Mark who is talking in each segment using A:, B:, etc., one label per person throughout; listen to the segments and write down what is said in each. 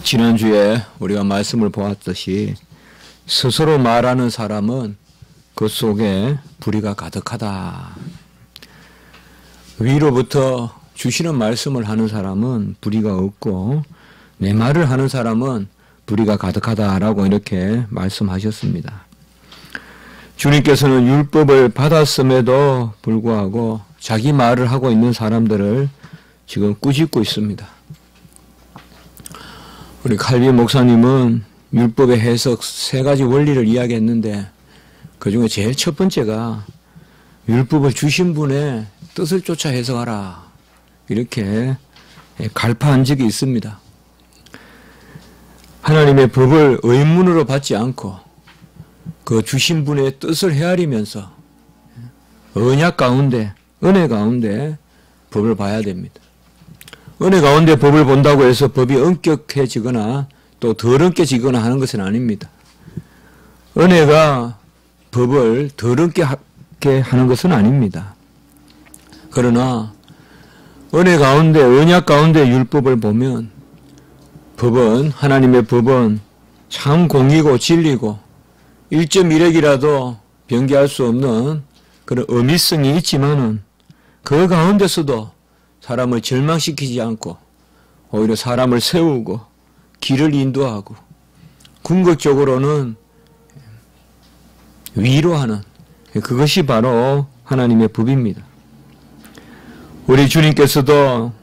A: 지난주에 우리가 말씀을 보았듯이 스스로 말하는 사람은 그 속에 불의가 가득하다. 위로부터 주시는 말씀을 하는 사람은 불의가 없고 내 말을 하는 사람은 불의가 가득하다라고 이렇게 말씀하셨습니다. 주님께서는 율법을 받았음에도 불구하고 자기 말을 하고 있는 사람들을 지금 꾸짖고 있습니다. 우리 칼빈 목사님은 율법의 해석 3가지 원리를 이야기했는데 그 중에 제일 첫 번째가 율법을 주신 분의 뜻을 쫓아 해석하라 이렇게 갈파한 적이 있습니다. 하나님의 법을 의문으로 받지 않고 그 주신 분의 뜻을 헤아리면서 언약 가운데 은혜 가운데 법을 봐야 됩니다. 은혜 가운데 법을 본다고 해서 법이 엄격해지거나 또 덜 엄격해지거나 하는 것은 아닙니다. 은혜가 법을 덜 엄격하게 하는 것은 아닙니다. 그러나 은혜 가운데 언약 가운데 율법을 보면 법은 하나님의 법은 참 공의고 진리고 1.1핵이라도 변개할 수 없는 그런 어미성이 있지만은 그 가운데서도 사람을 절망시키지 않고 오히려 사람을 세우고 길을 인도하고 궁극적으로는 위로하는 그것이 바로 하나님의 법입니다. 우리 주님께서도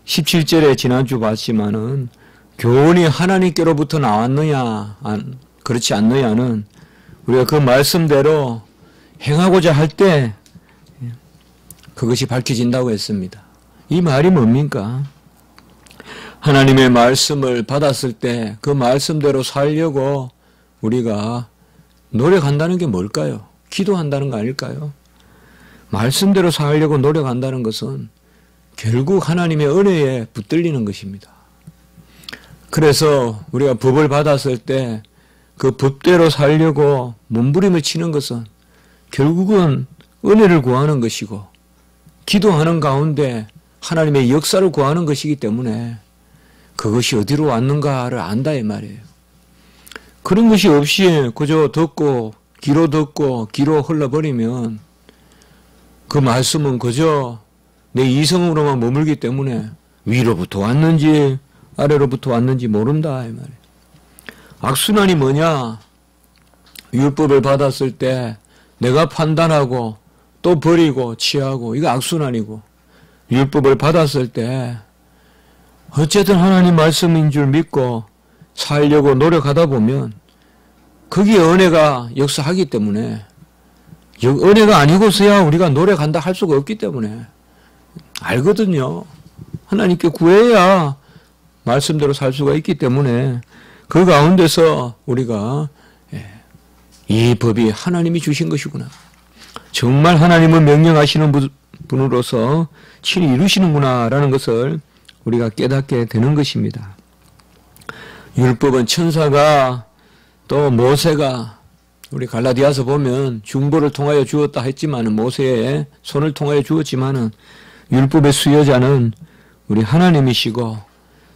A: 17절에 지난주 봤지만은 교훈이 하나님께로부터 나왔느냐 그렇지 않느냐는 우리가 그 말씀대로 행하고자 할 때 그것이 밝혀진다고 했습니다. 이 말이 뭡니까? 하나님의 말씀을 받았을 때 그 말씀대로 살려고 우리가 노력한다는 게 뭘까요? 기도한다는 거 아닐까요? 말씀대로 살려고 노력한다는 것은 결국 하나님의 은혜에 붙들리는 것입니다. 그래서 우리가 법을 받았을 때 그 법대로 살려고 몸부림을 치는 것은 결국은 은혜를 구하는 것이고 기도하는 가운데 하나님의 역사를 구하는 것이기 때문에 그것이 어디로 왔는가를 안다 이 말이에요. 그런 것이 없이 그저 듣고 귀로 흘러버리면 그 말씀은 그저 내 이성으로만 머물기 때문에 위로부터 왔는지 아래로부터 왔는지 모른다 이 말이에요. 악순환이 뭐냐? 율법을 받았을 때 내가 판단하고 또 버리고 취하고 이거 악순환이고 율법을 받았을 때 어쨌든 하나님 말씀인 줄 믿고 살려고 노력하다 보면 거기에 은혜가 역사하기 때문에 은혜가 아니고서야 우리가 노력한다 할 수가 없기 때문에 알거든요. 하나님께 구해야 말씀대로 살 수가 있기 때문에 그 가운데서 우리가 이 법이 하나님이 주신 것이구나. 정말 하나님은 명령하시는 분으로서 친히 이루시는구나 라는 것을 우리가 깨닫게 되는 것입니다. 율법은 천사가 또 모세가 우리 갈라디아서 보면 중보를 통하여 주었다 했지만은 모세의 손을 통하여 주었지만은 율법의 수여자는 우리 하나님이시고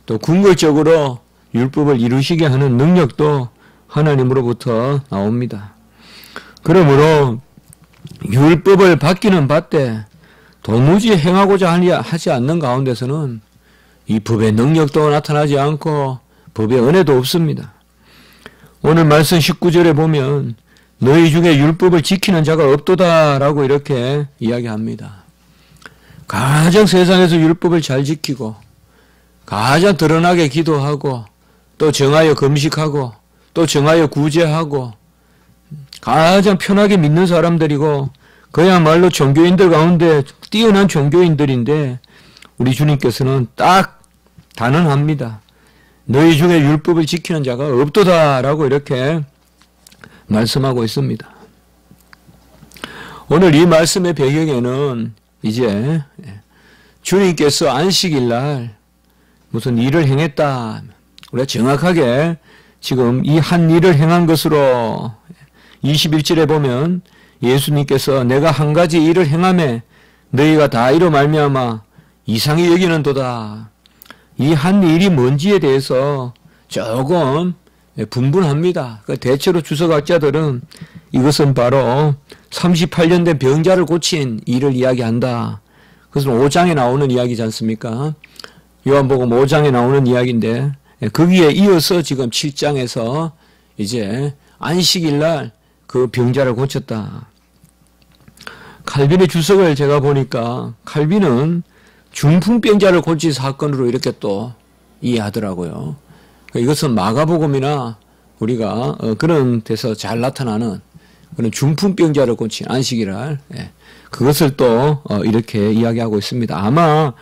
A: 또 궁극적으로 율법을 이루시게 하는 능력도 하나님으로부터 나옵니다. 그러므로 율법을 받기는 받되 도무지 행하고자 하지 않는 가운데서는 이 법의 능력도 나타나지 않고 법의 은혜도 없습니다. 오늘 말씀 19절에 보면 너희 중에 율법을 지키는 자가 없도다라고 이렇게 이야기합니다. 가장 세상에서 율법을 잘 지키고 가장 드러나게 기도하고 또 정하여 금식하고 또 정하여 구제하고 가장 편하게 믿는 사람들이고 그야말로 종교인들 가운데 뛰어난 종교인들인데 우리 주님께서는 딱 단언합니다. 너희 중에 율법을 지키는 자가 없도다라고 이렇게 말씀하고 있습니다. 오늘 이 말씀의 배경에는 이제 주님께서 안식일 날 무슨 일을 행했다. 우리가 정확하게 지금 이 한 일을 행한 것으로 21절에 보면 예수님께서 내가 한 가지 일을 행하매 너희가 다 이로 말미암아 이상히 여기는도다. 이 한 일이 뭔지에 대해서 조금 분분합니다. 대체로 주석학자들은 이것은 바로 38년 된 병자를 고친 일을 이야기한다. 그것은 5장에 나오는 이야기지 않습니까? 요한복음 5장에 나오는 이야기인데 거기에 이어서 지금 7장에서 이제 안식일 날 그 병자를 고쳤다. 칼빈의 주석을 제가 보니까 칼빈은 중풍병자를 고친 사건으로 이렇게 또 이해하더라고요. 이것은 마가복음이나 우리가 그런 데서 잘 나타나는 그런 중풍병자를 고친 안식일날 그것을 또 이렇게 이야기하고 있습니다. 아마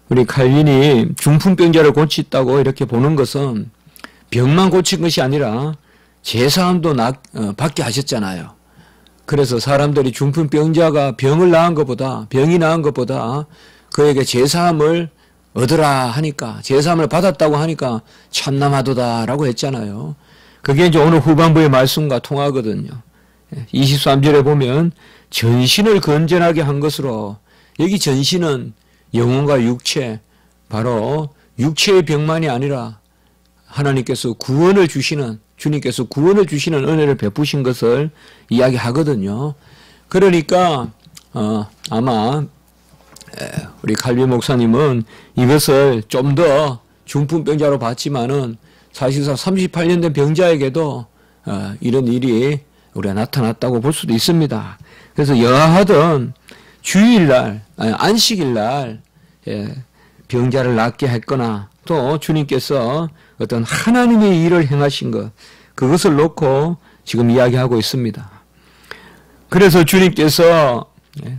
A: 우리 칼빈이 중풍병자를 고쳤다고 이렇게 보는 것은 병만 고친 것이 아니라 제사함도 받게 하셨잖아요. 그래서 사람들이 중풍병자가 병이 나은 것보다 그에게 제사함을 얻으라 하니까, 제사함을 받았다고 하니까 참남하도다라고 했잖아요. 그게 이제 오늘 후반부의 말씀과 통하거든요. 23절에 보면 전신을 건전하게 한 것으로, 여기 전신은 영혼과 육체, 바로 육체의 병만이 아니라 하나님께서 구원을 주시는, 주님께서 구원을 주시는 은혜를 베푸신 것을 이야기하거든요. 그러니까 아마 우리 칼빈 목사님은 이것을 좀 더 중풍병자로 봤지만은 사실상 38년 된 병자에게도 이런 일이 우리가 나타났다고 볼 수도 있습니다. 그래서 여하하던 주일날, 안식일날 병자를 낫게 했거나 또 주님께서 어떤 하나님의 일을 행하신 것, 그것을 놓고 지금 이야기하고 있습니다. 그래서 주님께서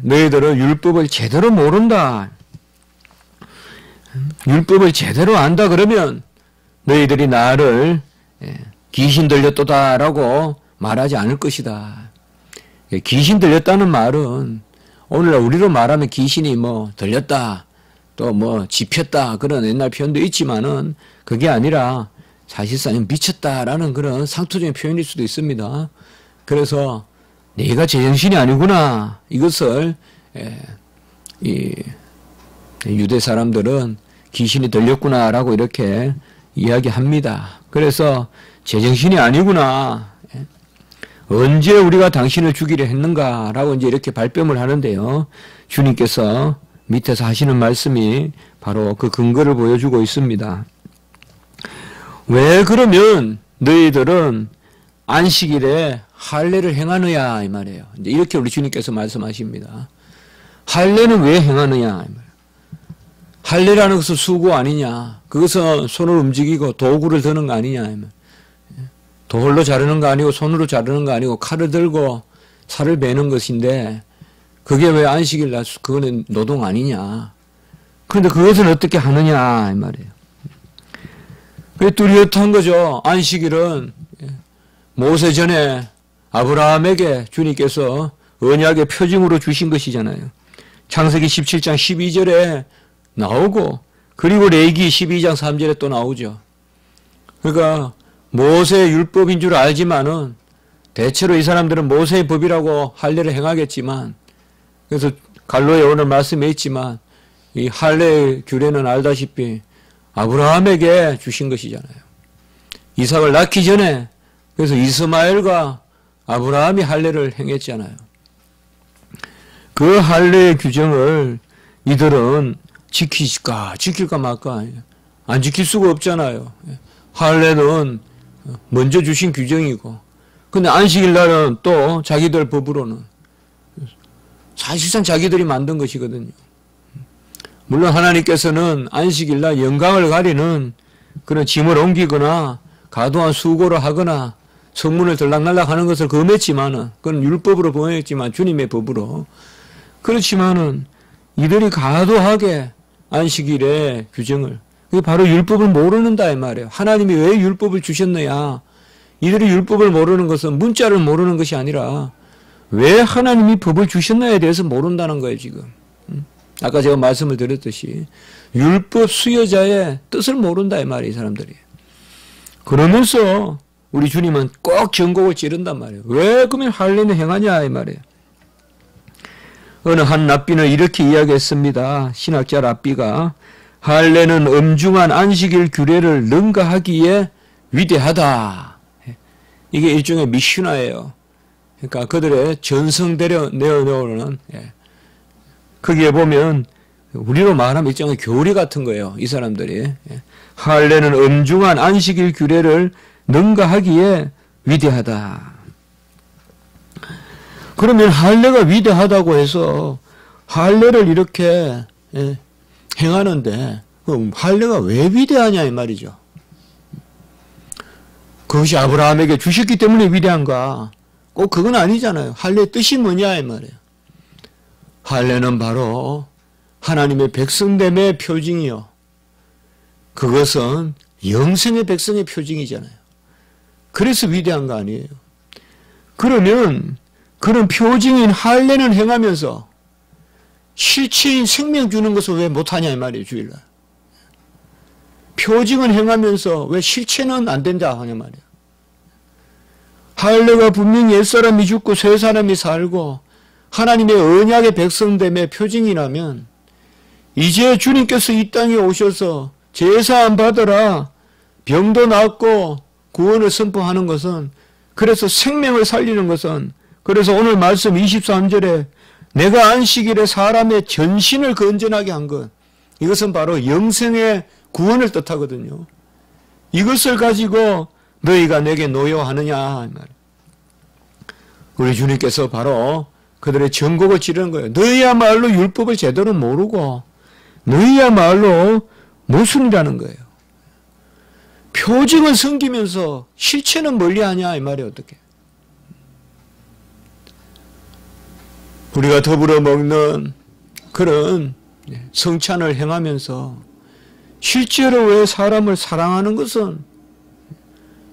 A: 너희들은 율법을 제대로 모른다, 율법을 제대로 안다 그러면 너희들이 나를 귀신 들렸도다라고 말하지 않을 것이다. 귀신 들렸다는 말은 오늘날 우리로 말하면 귀신이 뭐 들렸다, 또 뭐 집혔다, 그런 옛날 표현도 있지만은 그게 아니라 사실상 미쳤다라는 그런 상투적인 표현일 수도 있습니다. 그래서 내가 제정신이 아니구나, 이것을 이 유대 사람들은 귀신이 들렸구나라고 이렇게 이야기합니다. 그래서 제정신이 아니구나, 언제 우리가 당신을 죽이려 했는가라고 이제 이렇게 발뺌을 하는데요. 주님께서 밑에서 하시는 말씀이 바로 그 근거를 보여주고 있습니다. 왜 그러면 너희들은 안식일에 할례를 행하느냐 이 말이에요. 이제 이렇게 우리 주님께서 말씀하십니다. 할례는 왜 행하느냐? 할례라는 것은 수고 아니냐? 그것은 손을 움직이고 도구를 드는 거 아니냐? 돌로 자르는 거 아니고 손으로 자르는 거 아니고 칼을 들고 살을 베는 것인데 그게 왜 안식일 날 그거는 노동 아니냐? 그런데 그것은 어떻게 하느냐 이 말이에요. 그게 뚜렷한 거죠. 안식일은 모세 전에 아브라함에게 주님께서 언약의 표징으로 주신 것이잖아요. 창세기 17장 12절에 나오고 그리고 레위기 12장 3절에 또 나오죠. 그러니까 모세의 율법인 줄 알지만은 대체로 이 사람들은 모세의 법이라고 할례를 행하겠지만, 그래서 갈로에 오늘 말씀에 있지만 이 할례의 규례는 알다시피 아브라함에게 주신 것이잖아요. 이삭을 낳기 전에 그래서 이스마엘과 아브라함이 할례를 행했잖아요. 그 할례의 규정을 이들은 지킬까 말까, 안 지킬 수가 없잖아요. 할례는 먼저 주신 규정이고, 근데 안식일 날은 또 자기들 법으로는 사실상 자기들이 만든 것이거든요. 물론 하나님께서는 안식일 날 영광을 가리는 그런 짐을 옮기거나 과도한 수고를 하거나 성문을 들락날락 하는 것을 금했지만은, 그건 율법으로 범했지만 주님의 법으로. 그렇지만은 이들이 과도하게 안식일의 규정을, 그게 바로 율법을 모르는다 이 말이에요. 하나님이 왜 율법을 주셨느냐? 이들이 율법을 모르는 것은 문자를 모르는 것이 아니라 왜 하나님이 법을 주셨나에 대해서 모른다는 거예요, 지금. 아까 제가 말씀을 드렸듯이 율법 수여자의 뜻을 모른다 이 말이에요, 이 사람들이. 그러면서 우리 주님은 꼭 전곡을 찌른단 말이에요. 왜 그러면 할례는 행하냐 이 말이에요. 어느 한 랍비는 이렇게 이야기했습니다. 신학자 랍비가 할례는 엄중한 안식일 규례를 능가하기에 위대하다. 이게 일종의 미슈나예요. 그러니까 그들의 전성되려 내어놓는, 거기에 보면 우리로 말하면 일종의 교리 같은 거예요. 이 사람들이. 할례는 엄중한 안식일 규례를 능가하기에 위대하다. 그러면 할례가 위대하다고 해서 할례를 이렇게 행하는데 그럼 할례가 왜 위대하냐 이 말이죠. 그것이 아브라함에게 주셨기 때문에 위대한가? 꼭 그건 아니잖아요. 할례의 뜻이 뭐냐 이 말이에요. 할례는 바로 하나님의 백성됨의 표징이요. 그것은 영생의 백성의 표징이잖아요. 그래서 위대한 거 아니에요. 그러면 그런 표징인 할례는 행하면서 실체인 생명 주는 것을 왜 못하냐 이 말이에요. 주일날. 표징은 행하면서 왜 실체는 안 된다 하냐 말이에요. 할례가 분명히 옛사람이 죽고 새 사람이 살고 하나님의 언약의 백성됨의 표징이라면 이제 주님께서 이 땅에 오셔서 제사함 받으라 병도 낫고 구원을 선포하는 것은 그래서 생명을 살리는 것은 그래서 오늘 말씀 23절에 내가 안식일에 사람의 전신을 건전하게 한 것 이것은 바로 영생의 구원을 뜻하거든요. 이것을 가지고 너희가 내게 노여하느냐 우리 주님께서 바로 그들의 전곡을 찌르는 거예요. 너희야말로 율법을 제대로 모르고 너희야말로 모순이라는 거예요. 표징은 섬기면서 실체는 멀리하냐 이 말이 어떻게? 우리가 더불어 먹는 그런 성찬을 행하면서 실제로 왜 사람을 사랑하는 것은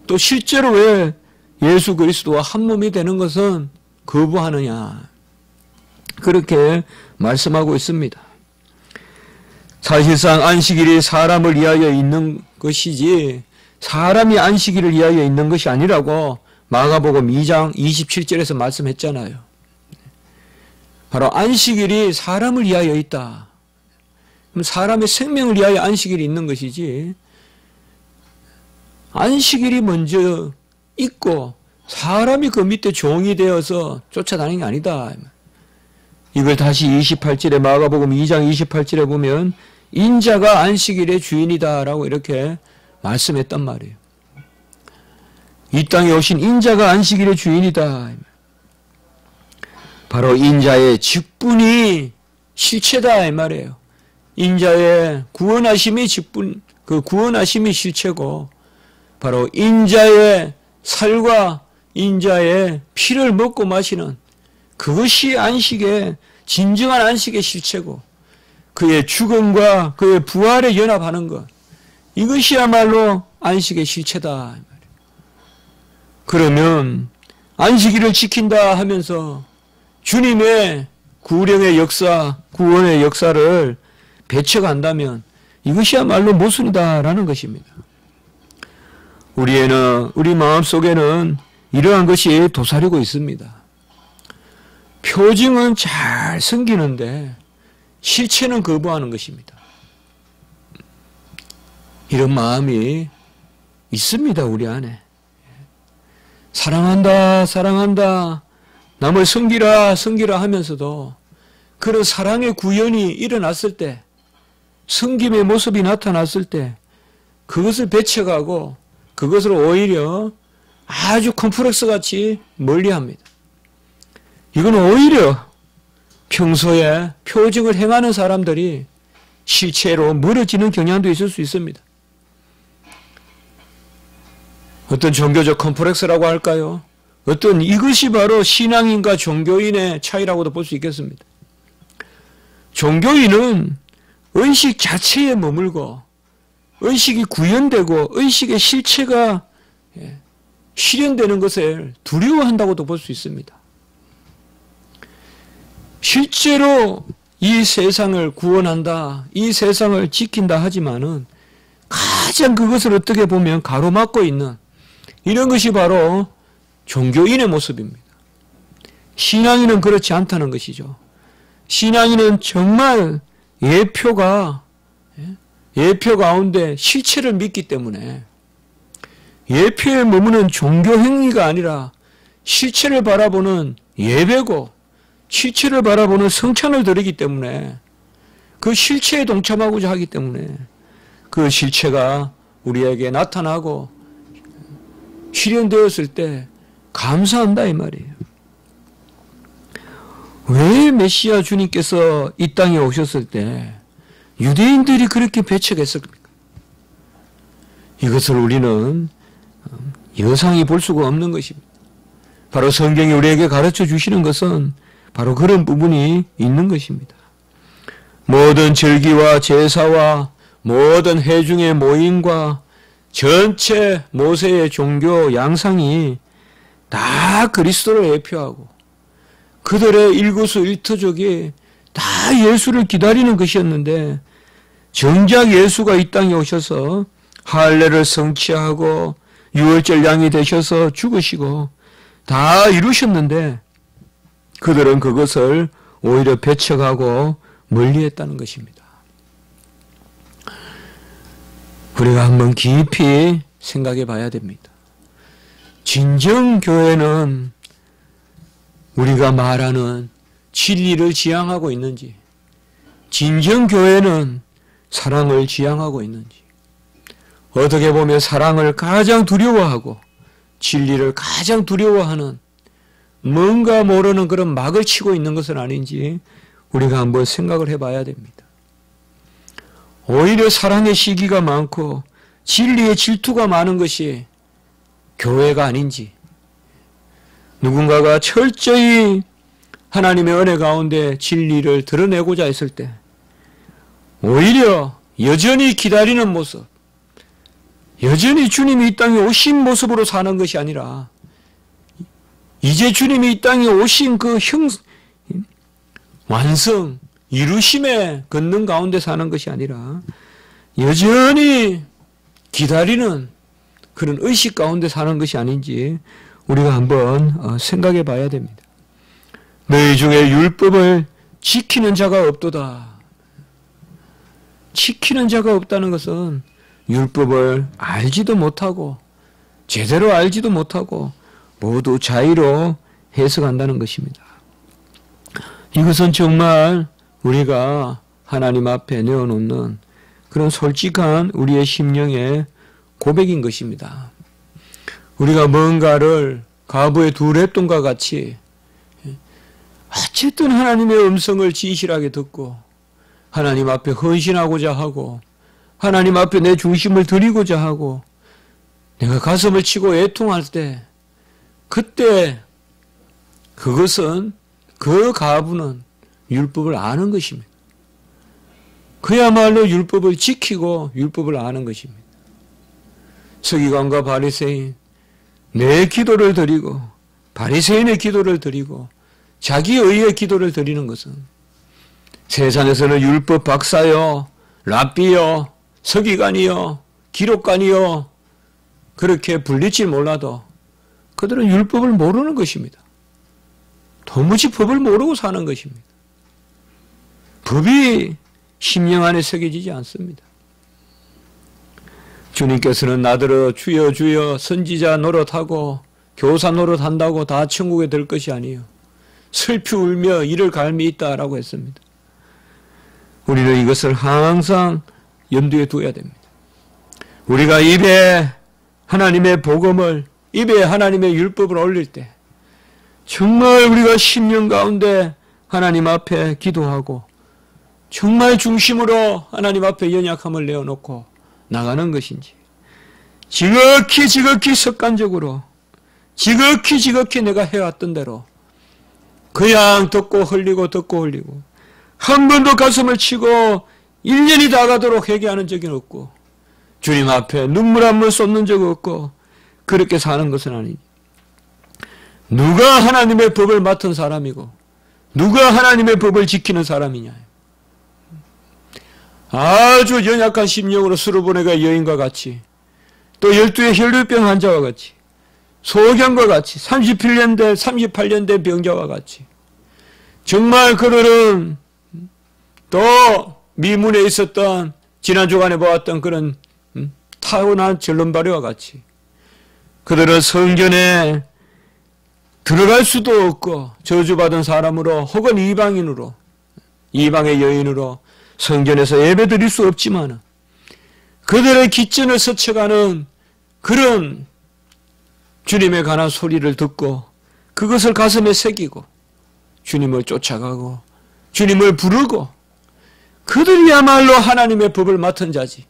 A: 또 실제로 왜 예수 그리스도와 한 몸이 되는 것은 거부하느냐 그렇게 말씀하고 있습니다. 사실상 안식일이 사람을 위하여 있는 것이지 사람이 안식일을 위하여 있는 것이 아니라고 마가복음 2장 27절에서 말씀했잖아요. 바로 안식일이 사람을 위하여 있다. 그럼 사람의 생명을 위하여 안식일이 있는 것이지 안식일이 먼저 있고 사람이 그 밑에 종이 되어서 쫓아다니는 게 아니다. 이걸 다시 28절에 마가복음 2장 28절에 보면 인자가 안식일의 주인이다라고 이렇게 말씀했단 말이에요. 이 땅에 오신 인자가 안식일의 주인이다. 바로 인자의 직분이 실체다 이 말이에요. 인자의 구원하심이 직분, 그 구원하심이 실체고 바로 인자의 살과 인자의 피를 먹고 마시는 그것이 안식의 진정한 안식의 실체고 그의 죽음과 그의 부활에 연합하는 것 이것이야말로 안식의 실체다. 그러면 안식일을 지킨다 하면서 주님의 구령의 역사, 구원의 역사를 배척한다면 이것이야말로 모순이다라는 것입니다. 우리 마음속에는 이러한 것이 도사리고 있습니다. 표징은 잘 섬기는데 실체는 거부하는 것입니다. 이런 마음이 있습니다. 우리 안에. 사랑한다 사랑한다 남을 섬기라 섬기라 하면서도 그런 사랑의 구현이 일어났을 때 섬김의 모습이 나타났을 때 그것을 배척하고 그것을 오히려 아주 컴플렉스 같이 멀리합니다. 이건 오히려 평소에 표징을 행하는 사람들이 실체로 멀어지는 경향도 있을 수 있습니다. 어떤 종교적 컴플렉스라고 할까요? 어떤 이것이 바로 신앙인과 종교인의 차이라고도 볼 수 있겠습니다. 종교인은 의식 자체에 머물고 의식이 구현되고 의식의 실체가 실현되는 것을 두려워한다고도 볼 수 있습니다. 실제로 이 세상을 구원한다, 이 세상을 지킨다 하지만은 가장 그것을 어떻게 보면 가로막고 있는 이런 것이 바로 종교인의 모습입니다. 신앙인은 그렇지 않다는 것이죠. 신앙인은 정말 예표 가운데 실체를 믿기 때문에 예표에 머무는 종교 행위가 아니라 실체를 바라보는 예배고 실체를 바라보는 성찬을 드리기 때문에 그 실체에 동참하고자 하기 때문에 그 실체가 우리에게 나타나고 실현되었을 때 감사한다 이 말이에요. 왜 메시아 주님께서 이 땅에 오셨을 때 유대인들이 그렇게 배척했을까? 이것을 우리는 여상히 볼 수가 없는 것입니다. 바로 성경이 우리에게 가르쳐 주시는 것은 바로 그런 부분이 있는 것입니다. 모든 절기와 제사와 모든 회중의 모임과 전체 모세의 종교 양상이 다 그리스도를 예표하고 그들의 일거수일투족이 다 예수를 기다리는 것이었는데 정작 예수가 이 땅에 오셔서 할례를 성취하고 유월절 양이 되셔서 죽으시고 다 이루셨는데 그들은 그것을 오히려 배척하고 멀리했다는 것입니다. 우리가 한번 깊이 생각해 봐야 됩니다. 진정 교회는 우리가 말하는 진리를 지향하고 있는지, 진정 교회는 사랑을 지향하고 있는지, 어떻게 보면 사랑을 가장 두려워하고 진리를 가장 두려워하는 뭔가 모르는 그런 막을 치고 있는 것은 아닌지 우리가 한번 생각을 해봐야 됩니다. 오히려 사랑의 시기가 많고 진리의 질투가 많은 것이 교회가 아닌지, 누군가가 철저히 하나님의 은혜 가운데 진리를 드러내고자 했을 때 오히려 여전히 기다리는 모습, 여전히 주님이 이 땅에 오신 모습으로 사는 것이 아니라 이제 주님이 이 땅에 오신 그 완성, 이루심에 걷는 가운데 사는 것이 아니라 여전히 기다리는 그런 의식 가운데 사는 것이 아닌지 우리가 한번 생각해 봐야 됩니다. 너희 중에 율법을 지키는 자가 없도다. 지키는 자가 없다는 것은 율법을 알지도 못하고 제대로 알지도 못하고 모두 자의로 해석한다는 것입니다. 이것은 정말 우리가 하나님 앞에 내어놓는 그런 솔직한 우리의 심령의 고백인 것입니다. 우리가 뭔가를 가부의 두 랩돈과 같이 어쨌든 하나님의 음성을 진실하게 듣고 하나님 앞에 헌신하고자 하고 하나님 앞에 내 중심을 드리고자 하고 내가 가슴을 치고 애통할 때 그때 그것은 그 가부는 율법을 아는 것입니다. 그야말로 율법을 지키고 율법을 아는 것입니다. 서기관과 바리새인 내 기도를 드리고 바리새인의 기도를 드리고 자기 의의 기도를 드리는 것은 세상에서는 율법 박사요, 랍비요, 서기관이요, 기록관이요 그렇게 불릴지 몰라도 그들은 율법을 모르는 것입니다. 도무지 법을 모르고 사는 것입니다. 법이 심령 안에 새겨지지 않습니다. 주님께서는 나더러 주여 주여 선지자 노릇하고 교사 노릇한다고 다 천국에 들 것이 아니에요. 슬피 울며 이를 갈미 있다라고 했습니다. 우리는 이것을 항상 염두에 두어야 됩니다. 우리가 입에 하나님의 복음을, 입에 하나님의 율법을 올릴 때 정말 우리가 심령 가운데 하나님 앞에 기도하고 정말 중심으로 하나님 앞에 연약함을 내어놓고 나가는 것인지, 지극히 습관적으로 지극히 내가 해왔던 대로 그냥 듣고 흘리고 한 번도 가슴을 치고 1년이 다 가도록 회개하는 적이 없고 주님 앞에 눈물 한 번 쏟는 적 없고 그렇게 사는 것은 아니니, 누가 하나님의 법을 맡은 사람이고 누가 하나님의 법을 지키는 사람이냐. 아주 연약한 심령으로 수르보네가 여인과 같이 또 12의 혈류병 환자와 같이 소경과 같이 38년 된 병자와 같이 정말 그들은 또 미문에 있었던 지난 주간에 보았던 그런 타고난 절름발이와 같이 그들은 성전에 들어갈 수도 없고 저주받은 사람으로 혹은 이방인으로, 이방의 여인으로 성전에서 예배드릴 수 없지만 그들의 기전을 스쳐가는 그런 주님에 관한 소리를 듣고 그것을 가슴에 새기고 주님을 쫓아가고 주님을 부르고 그들이야말로 하나님의 법을 맡은 자지.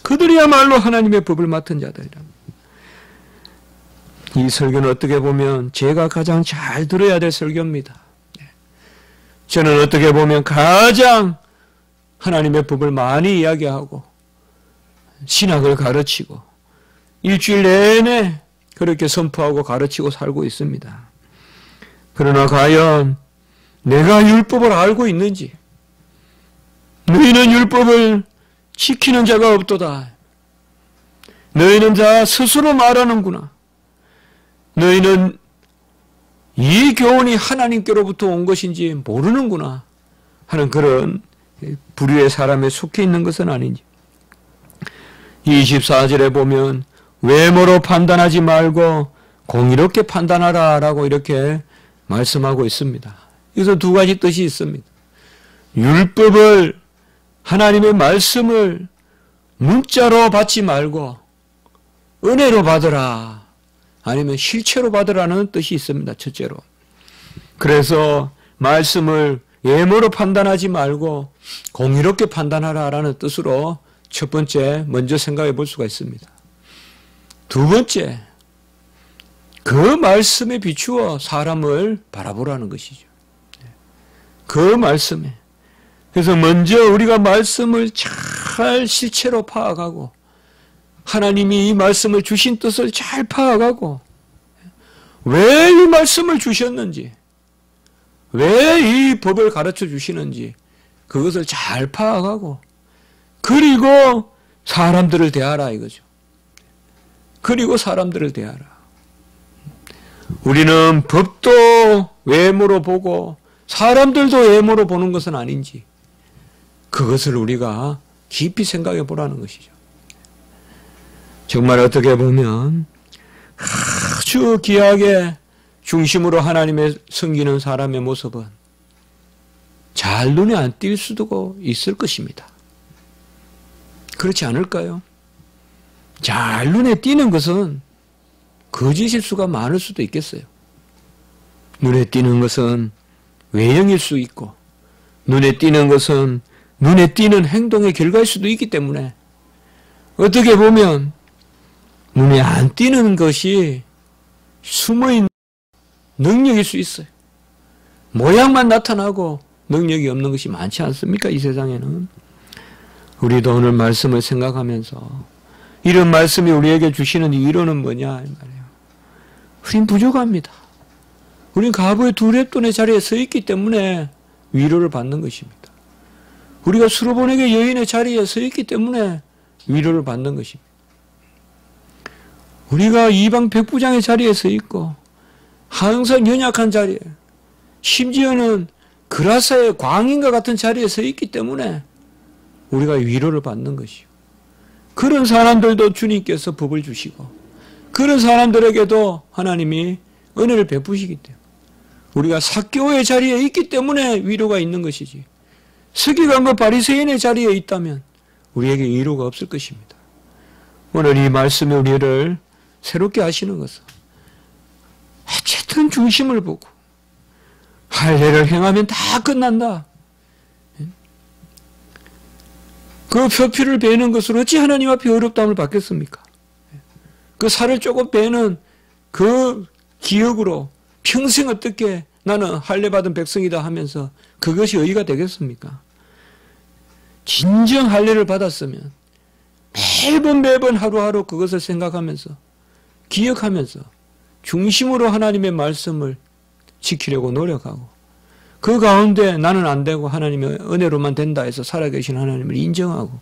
A: 그들이야말로 하나님의 법을 맡은 자들이다. 이 설교는 어떻게 보면 제가 가장 잘 들어야 될 설교입니다. 저는 어떻게 보면 가장 하나님의 법을 많이 이야기하고 신학을 가르치고 일주일 내내 그렇게 선포하고 가르치고 살고 있습니다. 그러나 과연 내가 율법을 알고 있는지, 너희는 율법을 지키는 자가 없도다. 너희는 다 스스로 말하는구나. 너희는 이 교훈이 하나님께로부터 온 것인지 모르는구나 하는 그런 부류의 사람에 속해 있는 것은 아닌지. 24절에 보면 외모로 판단하지 말고 공의롭게 판단하라 라고 이렇게 말씀하고 있습니다. 여기서 두 가지 뜻이 있습니다. 율법을, 하나님의 말씀을 문자로 받지 말고 은혜로 받으라, 아니면 실체로 받으라는 뜻이 있습니다. 첫째로. 그래서 말씀을 외모로 판단하지 말고 공의롭게 판단하라라는 뜻으로 첫 번째 먼저 생각해 볼 수가 있습니다. 두 번째, 그 말씀에 비추어 사람을 바라보라는 것이죠. 그 말씀에. 그래서 먼저 우리가 말씀을 잘 실체로 파악하고 하나님이 이 말씀을 주신 뜻을 잘 파악하고 왜 이 말씀을 주셨는지, 왜 이 법을 가르쳐 주시는지 그것을 잘 파악하고 그리고 사람들을 대하라 이거죠. 그리고 사람들을 대하라. 우리는 법도 외모로 보고 사람들도 외모로 보는 것은 아닌지 그것을 우리가 깊이 생각해 보라는 것이죠. 정말 어떻게 보면 아주 귀하게 중심으로 하나님의 섬기는 사람의 모습은 잘 눈에 안 띌 수도 있을 것입니다. 그렇지 않을까요? 잘 눈에 띄는 것은 거짓일 수가 많을 수도 있겠어요. 눈에 띄는 것은 외형일 수 있고 눈에 띄는 것은 눈에 띄는 행동의 결과일 수도 있기 때문에 어떻게 보면 눈에 안 띄는 것이 숨어있는 능력일 수 있어요. 모양만 나타나고 능력이 없는 것이 많지 않습니까? 이 세상에는. 우리도 오늘 말씀을 생각하면서 이런 말씀이 우리에게 주시는 위로는 뭐냐 말이에요. 우린 부족합니다. 우린 과부의 두 렙돈의 자리에 서 있기 때문에 위로를 받는 것입니다. 우리가 수로보내게 여인의 자리에 서 있기 때문에 위로를 받는 것입니다. 우리가 이방 백부장의 자리에 서 있고 항상 연약한 자리에, 심지어는 그라사의 광인과 같은 자리에 서 있기 때문에 우리가 위로를 받는 것이요. 그런 사람들도 주님께서 법을 주시고 그런 사람들에게도 하나님이 은혜를 베푸시기 때문에 우리가 삭개오의 자리에 있기 때문에 위로가 있는 것이지, 서기관과 바리새인의 자리에 있다면 우리에게 위로가 없을 것입니다. 오늘 이 말씀이 우리를 새롭게 하시는 것은 어쨌든 중심을 보고 할례를 행하면 다 끝난다. 그 표피를 베는 것으로 어찌 하나님 앞에 어렵다함을 받겠습니까? 그 살을 조금 베는 그 기억으로 평생 어떻게 나는 할례 받은 백성이다 하면서 그것이 의의가 되겠습니까? 진정 할례를 받았으면 매번 하루하루 그것을 생각하면서 기억하면서 중심으로 하나님의 말씀을 지키려고 노력하고 그 가운데 나는 안 되고 하나님의 은혜로만 된다 해서 살아계신 하나님을 인정하고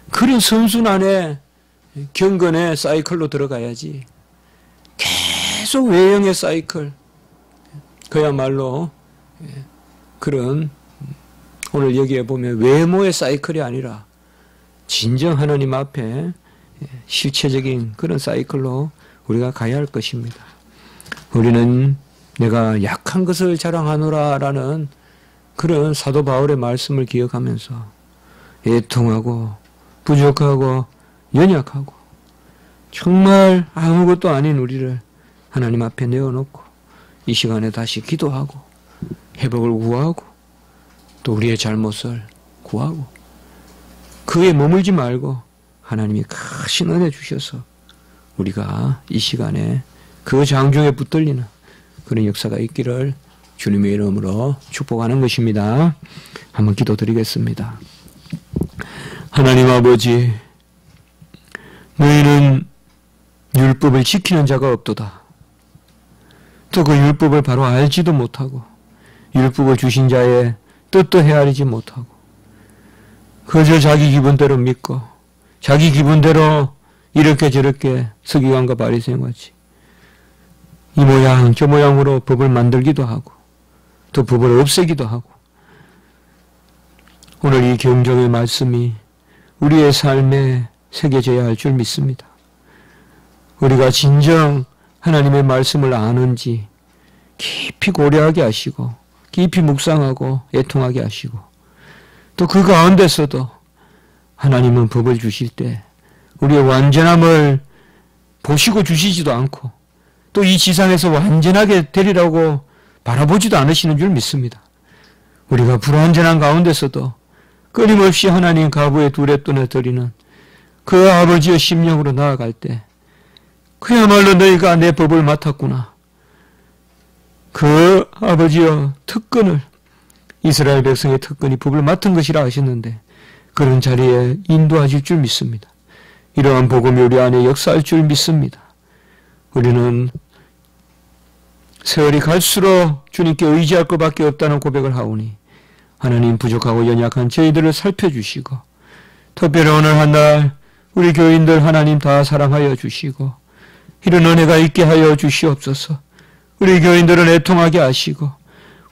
A: 그런 선순환의 경건의 사이클로 들어가야지 계속 외형의 사이클, 그야말로 그런 오늘 여기에 보면 외모의 사이클이 아니라 진정 하나님 앞에 실체적인 그런 사이클로 우리가 가야 할 것입니다. 우리는 내가 약한 것을 자랑하노라라는 그런 사도 바울의 말씀을 기억하면서 애통하고 부족하고 연약하고 정말 아무것도 아닌 우리를 하나님 앞에 내어놓고 이 시간에 다시 기도하고 회복을 구하고 또 우리의 잘못을 구하고 그에 머물지 말고 하나님이 크신 은혜 주셔서 우리가 이 시간에 그 장중에 붙들리는 그런 역사가 있기를 주님의 이름으로 축복하는 것입니다. 한번 기도드리겠습니다. 하나님 아버지, 너희는 율법을 지키는 자가 없도다. 또 그 율법을 바로 알지도 못하고 율법을 주신 자의 뜻도 헤아리지 못하고 그저 자기 기분대로 믿고 자기 기분대로 이렇게 저렇게 서기관과 바리새인같이 이 모양 저 모양으로 법을 만들기도 하고 또 법을 없애기도 하고 오늘 이 경종의 말씀이 우리의 삶에 새겨져야 할 줄 믿습니다. 우리가 진정 하나님의 말씀을 아는지 깊이 고려하게 하시고 깊이 묵상하고 애통하게 하시고 또 그 가운데서도 하나님은 법을 주실 때 우리의 완전함을 보시고 주시지도 않고 또 이 지상에서 완전하게 되리라고 바라보지도 않으시는 줄 믿습니다. 우리가 불완전한 가운데서도 끊임없이 하나님 가부의 두레돈에 드리는 그 아버지의 심령으로 나아갈 때 그야말로 너희가 내 법을 맡았구나. 그 아버지의 특권을 이스라엘 백성의 특권이 법을 맡은 것이라 하셨는데 그런 자리에 인도하실 줄 믿습니다. 이러한 복음이 우리 안에 역사할 줄 믿습니다. 우리는 세월이 갈수록 주님께 의지할 것밖에 없다는 고백을 하오니 하나님 부족하고 연약한 저희들을 살펴주시고 특별히 오늘 한날 우리 교인들 하나님 다 사랑하여 주시고 이런 은혜가 있게 하여 주시옵소서. 우리 교인들을 애통하게 하시고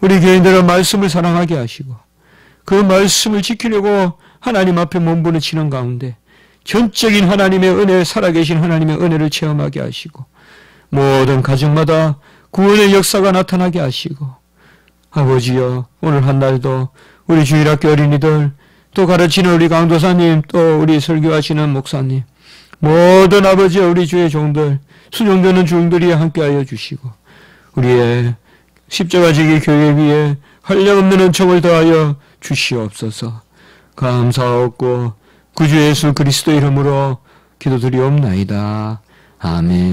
A: 우리 교인들은 말씀을 사랑하게 하시고 그 말씀을 지키려고 하나님 앞에 몸부림치는 가운데 전적인 하나님의 은혜, 살아계신 하나님의 은혜를 체험하게 하시고 모든 가정마다 구원의 역사가 나타나게 하시고 아버지여 오늘 한날도 우리 주일학교 어린이들 또 가르치는 우리 강도사님 또 우리 설교하시는 목사님 모든 아버지여 우리 주의 종들 수종되는 종들이 함께하여 주시고 우리의 십자가지기 교회 위에 한량없는 은총을 더하여 주시옵소서. 감사하옵고 구주 예수 그리스도 이름으로 기도드리옵나이다. 아멘.